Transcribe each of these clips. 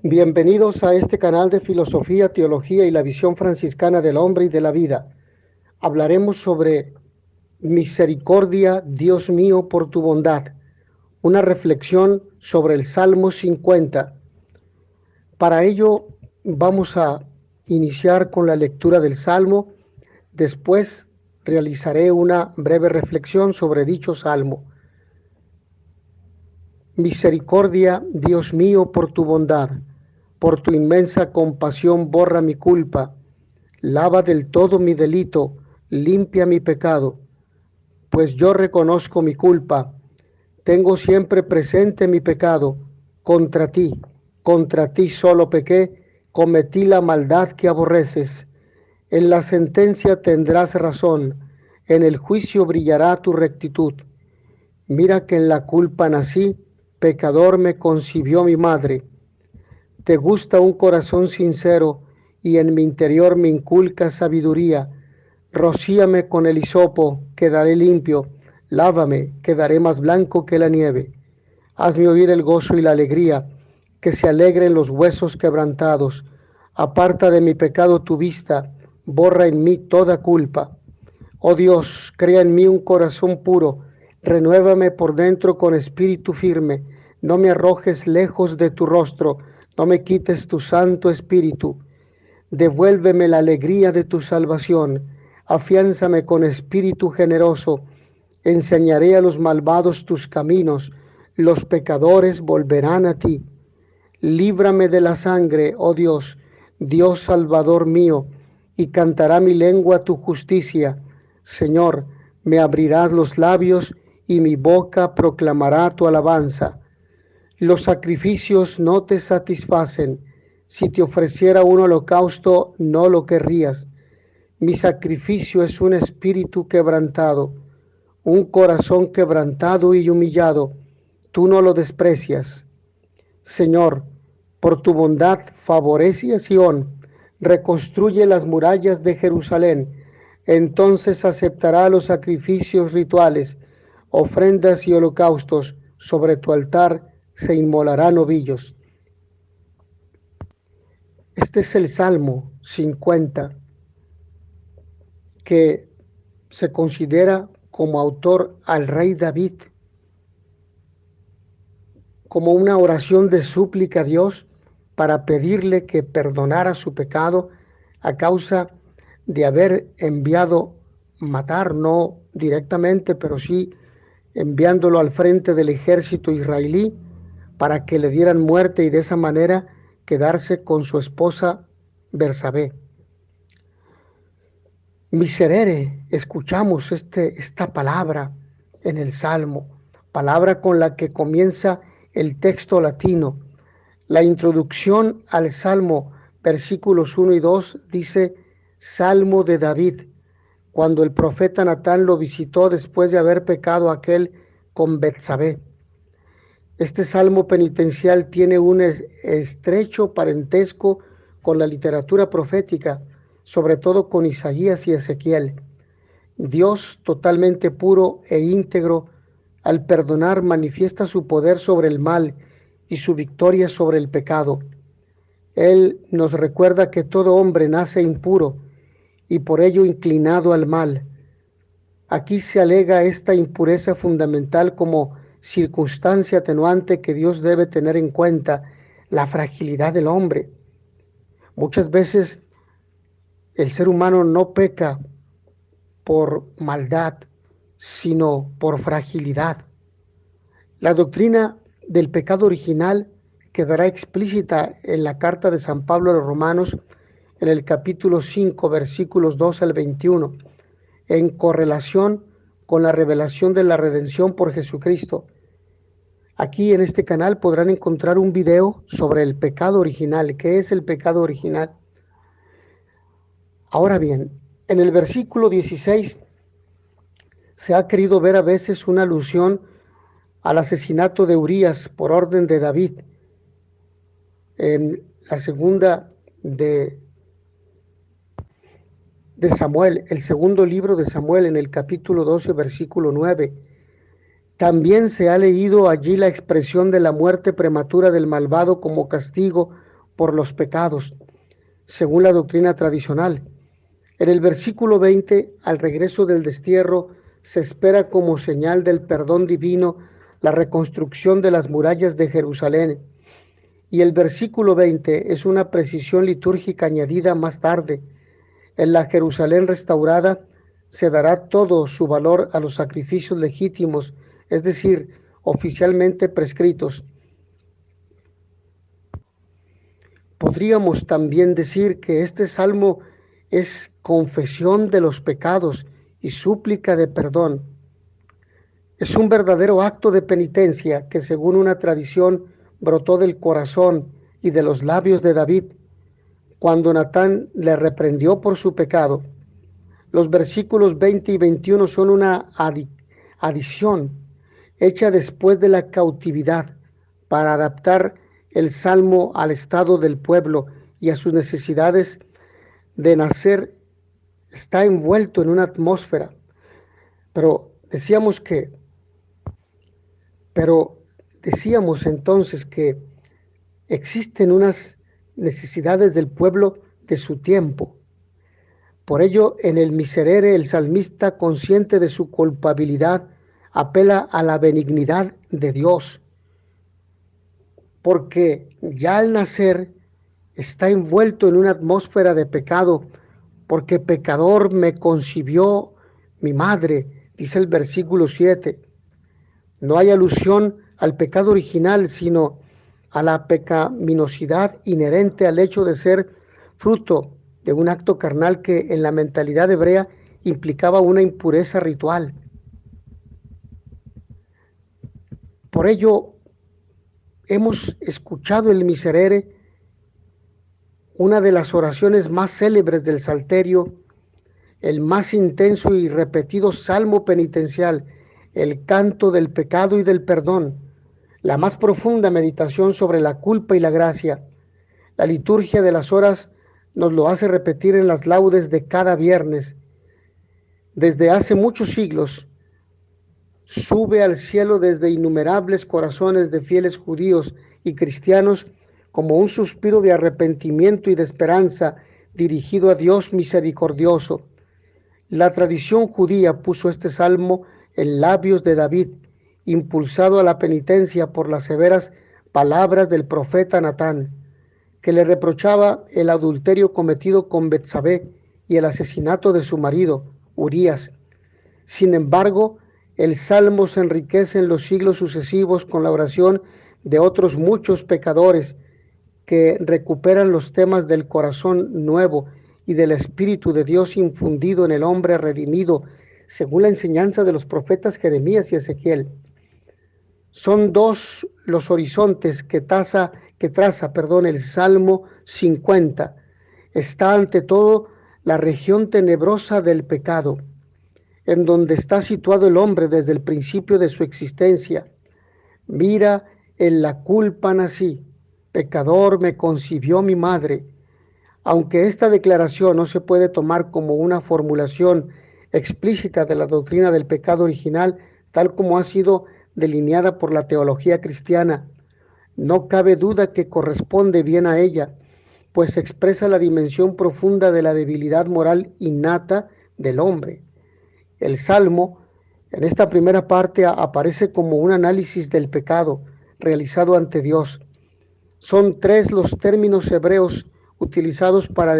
Bienvenidos a este canal de filosofía, teología y la visión franciscana del hombre y de la vida. Hablaremos sobre misericordia, Dios mío, por tu bondad. Una reflexión sobre el Salmo 50. Para ello vamos a iniciar con la lectura del Salmo. Después realizaré una breve reflexión sobre dicho Salmo. Misericordia, Dios mío, por tu bondad. Por tu inmensa compasión borra mi culpa, lava del todo mi delito, limpia mi pecado, pues yo reconozco mi culpa, tengo siempre presente mi pecado, contra ti solo pequé, cometí la maldad que aborreces. En la sentencia tendrás razón, en el juicio brillará tu rectitud. Mira que en la culpa nací, pecador me concibió mi madre. Te gusta un corazón sincero y en mi interior me inculca sabiduría. Rocíame con el hisopo, quedaré limpio. Lávame, quedaré más blanco que la nieve. Hazme oír el gozo y la alegría, que se alegren los huesos quebrantados. Aparta de mi pecado tu vista, borra en mí toda culpa. Oh Dios, crea en mí un corazón puro, renuévame por dentro con espíritu firme. No me arrojes lejos de tu rostro, no me quites tu santo espíritu. Devuélveme la alegría de tu salvación. Afiánzame con espíritu generoso. Enseñaré a los malvados tus caminos. Los pecadores volverán a ti. Líbrame de la sangre, oh Dios, Dios Salvador mío, y cantará mi lengua tu justicia. Señor, me abrirás los labios y mi boca proclamará tu alabanza. Los sacrificios no te satisfacen. Si te ofreciera un holocausto, no lo querrías. Mi sacrificio es un espíritu quebrantado, un corazón quebrantado y humillado. Tú no lo desprecias. Señor, por tu bondad favorece a Sión, reconstruye las murallas de Jerusalén. Entonces aceptará los sacrificios rituales, ofrendas y holocaustos. Sobre tu altar se inmolarán novillos. Este es el Salmo 50, que se considera como autor al rey David, como una oración de súplica a Dios para pedirle que perdonara su pecado a causa de haber enviado matar, no directamente, pero sí enviándolo al frente del ejército israelí para que le dieran muerte y de esa manera quedarse con su esposa Bersabé. Miserere, escuchamos esta palabra en el Salmo, palabra con la que comienza el texto latino. La introducción al Salmo, versículos 1 y 2, dice Salmo de David, cuando el profeta Natán lo visitó después de haber pecado aquel con Betsabé. Este salmo penitencial tiene un estrecho parentesco con la literatura profética, sobre todo con Isaías y Ezequiel. Dios, totalmente puro e íntegro, al perdonar manifiesta su poder sobre el mal y su victoria sobre el pecado. Él nos recuerda que todo hombre nace impuro y por ello inclinado al mal. Aquí se alega esta impureza fundamental como circunstancia atenuante que Dios debe tener en cuenta, la fragilidad del hombre. Muchas veces el ser humano no peca por maldad, sino por fragilidad. La doctrina del pecado original quedará explícita en la carta de San Pablo a los Romanos, en el capítulo 5, versículos 2 al 21, en correlación con la revelación de la redención por Jesucristo. Aquí en este canal podrán encontrar un video sobre el pecado original. ¿Qué es el pecado original? Ahora bien, en el versículo 16 se ha querido ver a veces una alusión al asesinato de Urías por orden de David. En la segunda de Samuel, el segundo libro de Samuel, en el capítulo 12, versículo 9, también se ha leído allí la expresión de la muerte prematura del malvado como castigo por los pecados, según la doctrina tradicional. En el versículo 20, al regreso del destierro, se espera como señal del perdón divino la reconstrucción de las murallas de Jerusalén. Y el versículo 20 es una precisión litúrgica añadida más tarde. En la Jerusalén restaurada se dará todo su valor a los sacrificios legítimos, es decir, oficialmente prescritos. Podríamos también decir que este salmo es confesión de los pecados y súplica de perdón. Es un verdadero acto de penitencia que, según una tradición, brotó del corazón y de los labios de David cuando Natán le reprendió por su pecado. Los versículos 20 y 21 son una adición hecha después de la cautividad para adaptar el salmo al estado del pueblo y a sus necesidades de nacer. Está envuelto en una atmósfera. Pero decíamos entonces que existen unas necesidades del pueblo de su tiempo. Por ello, en el Miserere, el salmista, consciente de su culpabilidad, apela a la benignidad de Dios, porque ya al nacer está envuelto en una atmósfera de pecado, porque pecador me concibió mi madre, dice el versículo 7. No hay alusión al pecado original, sino a la pecaminosidad inherente al hecho de ser fruto de un acto carnal que en la mentalidad hebrea implicaba una impureza ritual. Por ello, hemos escuchado el Miserere, una de las oraciones más célebres del Salterio, el más intenso y repetido salmo penitencial, el canto del pecado y del perdón, la más profunda meditación sobre la culpa y la gracia. La liturgia de las horas nos lo hace repetir en las laudes de cada viernes. Desde hace muchos siglos, sube al cielo desde innumerables corazones de fieles judíos y cristianos como un suspiro de arrepentimiento y de esperanza dirigido a Dios misericordioso. La tradición judía puso este salmo en labios de David, impulsado a la penitencia por las severas palabras del profeta Natán, que le reprochaba el adulterio cometido con Betsabé y el asesinato de su marido, Urías. Sin embargo, el salmo se enriquece en los siglos sucesivos con la oración de otros muchos pecadores que recuperan los temas del corazón nuevo y del Espíritu de Dios infundido en el hombre redimido, según la enseñanza de los profetas Jeremías y Ezequiel. Son dos los horizontes que traza el Salmo 50. Está ante todo la región tenebrosa del pecado, en donde está situado el hombre desde el principio de su existencia. Mira, en la culpa nací, pecador me concibió mi madre. Aunque esta declaración no se puede tomar como una formulación explícita de la doctrina del pecado original, tal como ha sido delineada por la teología cristiana, no cabe duda que corresponde bien a ella, pues expresa la dimensión profunda de la debilidad moral innata del hombre. El Salmo, en esta primera parte, aparece como un análisis del pecado realizado ante Dios. Son tres los términos hebreos utilizados para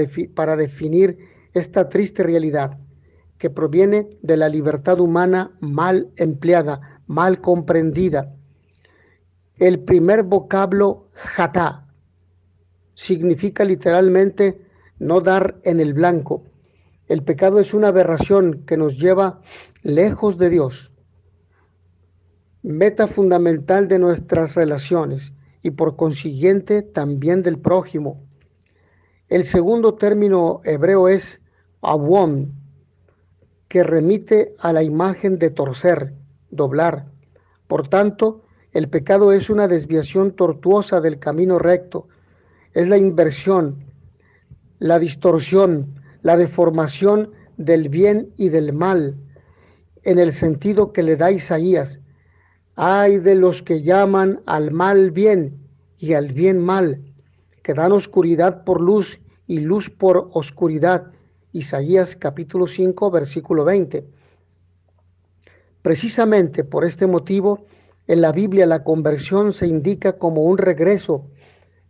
definir esta triste realidad, que proviene de la libertad humana mal empleada, mal comprendida. El primer vocablo, jatá, significa literalmente no dar en el blanco. El pecado es una aberración que nos lleva lejos de Dios, meta fundamental de nuestras relaciones y por consiguiente también del prójimo. El segundo término hebreo es awon, que remite a la imagen de torcer, doblar. Por tanto, el pecado es una desviación tortuosa del camino recto, es la inversión, la distorsión, la deformación del bien y del mal, en el sentido que le da Isaías. Ay de los que llaman al mal bien y al bien mal, que dan oscuridad por luz y luz por oscuridad. Isaías capítulo 5, versículo 20. Precisamente por este motivo, en la Biblia la conversión se indica como un regreso,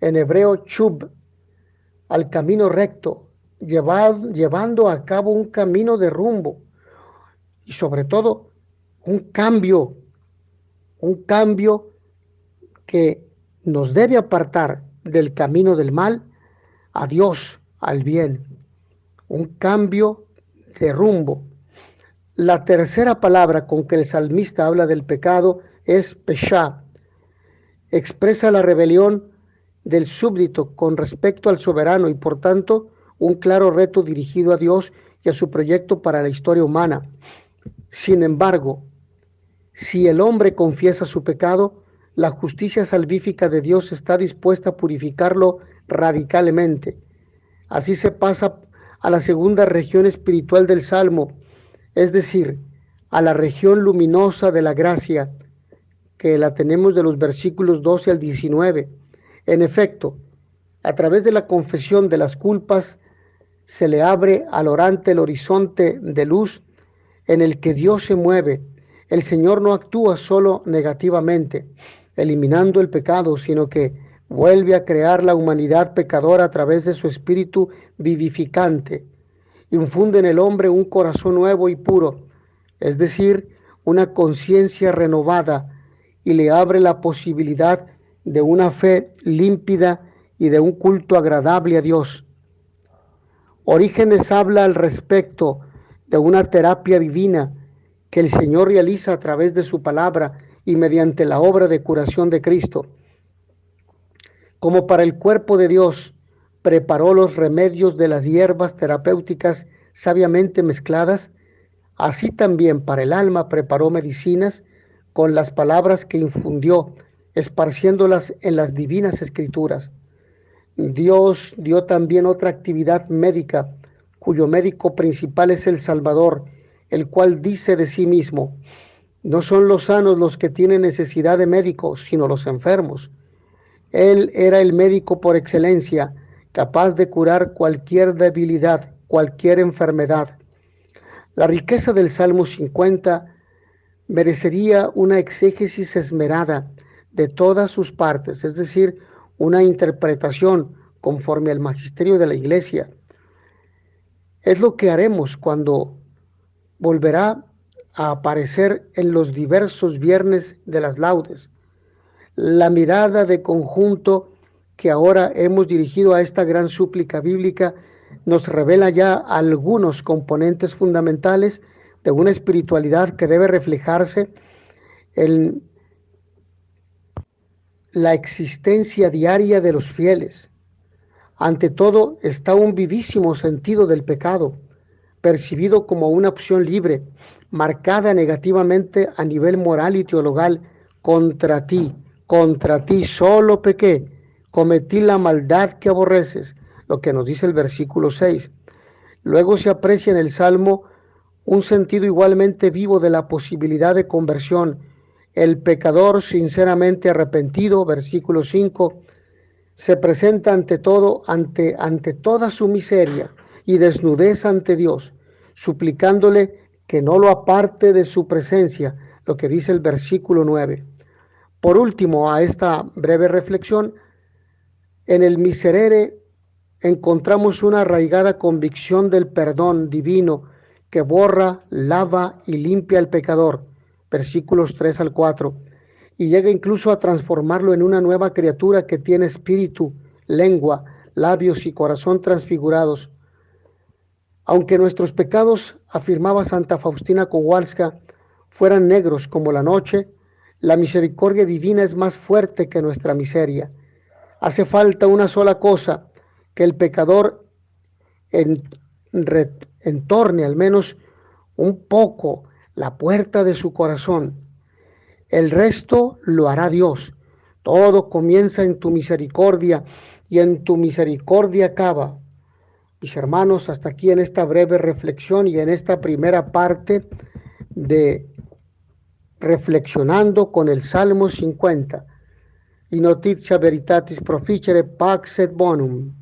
en hebreo chub, al camino recto, llevando a cabo un camino de rumbo y sobre todo un cambio que nos debe apartar del camino del mal a Dios, al bien, un cambio de rumbo. La tercera palabra con que el salmista habla del pecado es peshá. Expresa la rebelión del súbdito con respecto al soberano y por tanto un claro reto dirigido a Dios y a su proyecto para la historia humana. Sin embargo, si el hombre confiesa su pecado, la justicia salvífica de Dios está dispuesta a purificarlo radicalmente. Así se pasa a la segunda región espiritual del Salmo, es decir, a la región luminosa de la gracia, que la tenemos de los versículos 12 al 19. En efecto, a través de la confesión de las culpas, se le abre al orante el horizonte de luz en el que Dios se mueve. El Señor no actúa solo negativamente, eliminando el pecado, sino que vuelve a crear la humanidad pecadora a través de su espíritu vivificante. Infunde en el hombre un corazón nuevo y puro, es decir, una conciencia renovada, y le abre la posibilidad de una fe límpida y de un culto agradable a Dios. Orígenes habla al respecto de una terapia divina que el Señor realiza a través de su palabra y mediante la obra de curación de Cristo. Como para el cuerpo de Dios preparó los remedios de las hierbas terapéuticas sabiamente mezcladas, así también para el alma preparó medicinas con las palabras que infundió, esparciéndolas en las divinas escrituras. Dios dio también otra actividad médica, cuyo médico principal es el Salvador, el cual dice de sí mismo: no son los sanos los que tienen necesidad de médicos, sino los enfermos. Él era el médico por excelencia, capaz de curar cualquier debilidad, cualquier enfermedad. La riqueza del Salmo 50 merecería una exégesis esmerada de todas sus partes, es decir, una interpretación conforme al magisterio de la Iglesia. Es lo que haremos cuando volverá a aparecer en los diversos viernes de las laudes. La mirada de conjunto que ahora hemos dirigido a esta gran súplica bíblica nos revela ya algunos componentes fundamentales de una espiritualidad que debe reflejarse en la existencia diaria de los fieles. Ante todo está un vivísimo sentido del pecado, percibido como una opción libre, marcada negativamente a nivel moral y teologal. Contra ti solo pequé, cometí la maldad que aborreces, lo que nos dice el versículo 6. Luego se aprecia en el Salmo un sentido igualmente vivo de la posibilidad de conversión. El pecador sinceramente arrepentido, versículo 5, se presenta ante toda su miseria y desnudez ante Dios, suplicándole que no lo aparte de su presencia, lo que dice el versículo 9. Por último, a esta breve reflexión, en el miserere encontramos una arraigada convicción del perdón divino que borra, lava y limpia al pecador, versículos 3 al 4, y llega incluso a transformarlo en una nueva criatura que tiene espíritu, lengua, labios y corazón transfigurados. Aunque nuestros pecados, afirmaba Santa Faustina Kowalska, fueran negros como la noche, la misericordia divina es más fuerte que nuestra miseria. Hace falta una sola cosa: que el pecador entorne al menos un poco la puerta de su corazón. El resto lo hará Dios. Todo comienza en tu misericordia y en tu misericordia acaba. Mis hermanos, hasta aquí en esta breve reflexión y en esta primera parte de Reflexionando con el Salmo 50. in notitia veritatis proficere pax et bonum.